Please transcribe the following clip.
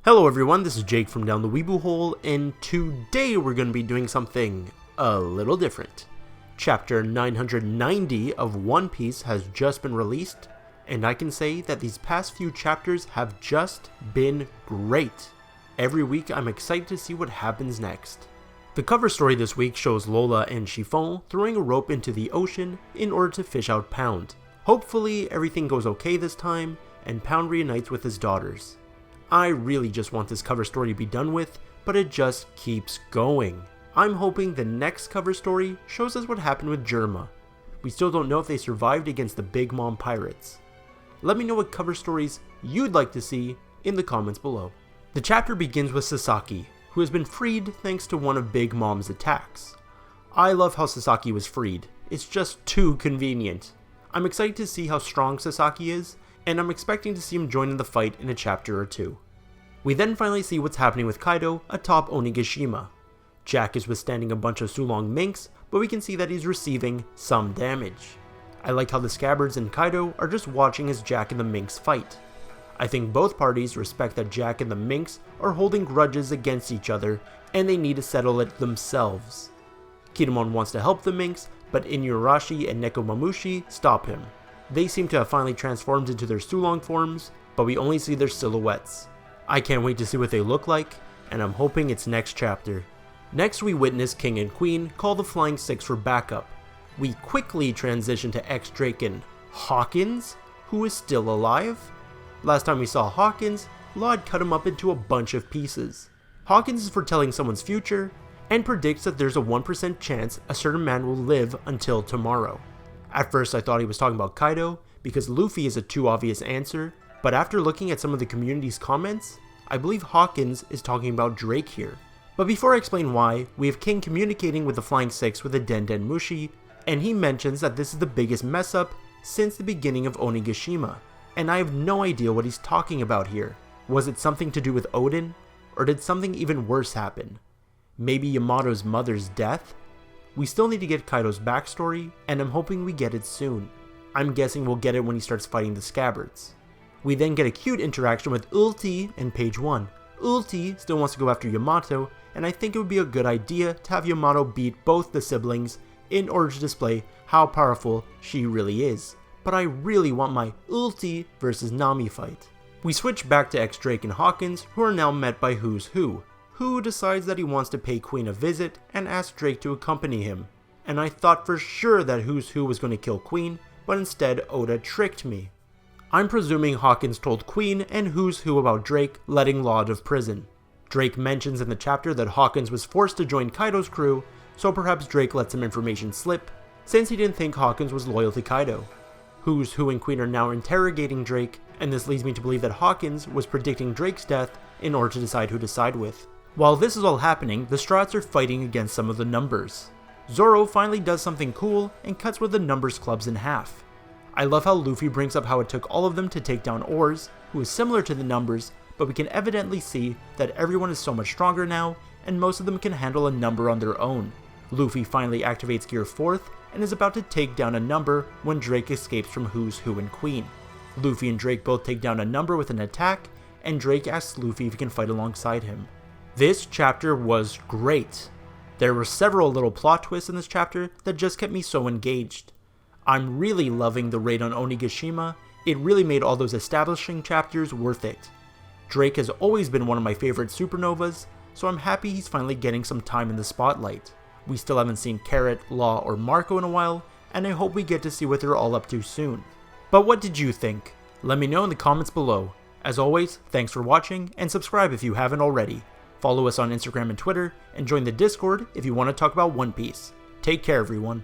Hello everyone, this is Jake from Down the Weeble Hole, and today we're going to be doing something a little different. Chapter 990 of One Piece has just been released, and I can say that these past few chapters have just been great. Every week I'm excited to see what happens next. The cover story this week shows Lola and Chiffon throwing a rope into the ocean in order to fish out Pound. Hopefully everything goes okay this time, and Pound reunites with his daughters. I really just want this cover story to be done with, but it just keeps going. I'm hoping the next cover story shows us what happened with Germa. We still don't know if they survived against the Big Mom pirates. Let me know what cover stories you'd like to see in the comments below. The chapter begins with Sasaki, who has been freed thanks to one of Big Mom's attacks. I love how Sasaki was freed. It's just too convenient. I'm excited to see how strong Sasaki is, and I'm expecting to see him join in the fight in a chapter or two. We then finally see what's happening with Kaido atop Onigishima. Jack is withstanding a bunch of Sulong minks, but we can see that he's receiving some damage. I like how the Scabbards and Kaido are just watching as Jack and the minks fight. I think both parties respect that Jack and the minks are holding grudges against each other, and they need to settle it themselves. Kinemon wants to help the minks, but Inuyarashi and Nekomamushi stop him. They seem to have finally transformed into their Sulong forms, but we only see their silhouettes. I can't wait to see what they look like, and I'm hoping it's next chapter. Next we witness King and Queen call the Flying Six for backup. We quickly transition to X-Drake and Hawkins, who is still alive. Last time we saw Hawkins, Law had cut him up into a bunch of pieces. Hawkins is foretelling someone's future, and predicts that there's a 1% chance a certain man will live until tomorrow. At first I thought he was talking about Kaido, because Luffy is a too obvious answer, but after looking at some of the community's comments, I believe Hawkins is talking about Drake here. But before I explain why, we have King communicating with the Flying Six with a Den Mushi, and he mentions that this is the biggest mess up since the beginning of Onigishima, and I have no idea what he's talking about here. Was it something to do with Odin? Or did something even worse happen? Maybe Yamato's mother's death? We still need to get Kaido's backstory, and I'm hoping we get it soon. I'm guessing we'll get it when he starts fighting the Scabbards. We then get a cute interaction with Ulti in page 1. Ulti still wants to go after Yamato, and I think it would be a good idea to have Yamato beat both the siblings in order to display how powerful she really is. But I really want my Ulti versus Nami fight. We switch back to X-Drake and Hawkins, who are now met by Who's Who decides that he wants to pay Queen a visit and asks Drake to accompany him. And I thought for sure that Who's Who was going to kill Queen, but instead Oda tricked me. I'm presuming Hawkins told Queen and Who's Who about Drake letting Law out of prison. Drake mentions in the chapter that Hawkins was forced to join Kaido's crew, so perhaps Drake let some information slip, since he didn't think Hawkins was loyal to Kaido. Who's Who and Queen are now interrogating Drake, and this leads me to believe that Hawkins was predicting Drake's death in order to decide who to side with. While this is all happening, the Strats are fighting against some of the numbers. Zoro finally does something cool and cuts one of the numbers clubs in half. I love how Luffy brings up how it took all of them to take down Oars, who is similar to the numbers, but we can evidently see that everyone is so much stronger now, and most of them can handle a number on their own. Luffy finally activates Gear 4th, and is about to take down a number when Drake escapes from Who's Who and Queen. Luffy and Drake both take down a number with an attack, and Drake asks Luffy if he can fight alongside him. This chapter was great. There were several little plot twists in this chapter that just kept me so engaged. I'm really loving the raid on Onigishima. It really made all those establishing chapters worth it. Drake has always been one of my favorite supernovas, so I'm happy he's finally getting some time in the spotlight. We still haven't seen Carrot, Law, or Marco in a while, and I hope we get to see what they're all up to soon. But what did you think? Let me know in the comments below. As always, thanks for watching, and subscribe if you haven't already. Follow us on Instagram and Twitter, and join the Discord if you want to talk about One Piece. Take care, everyone.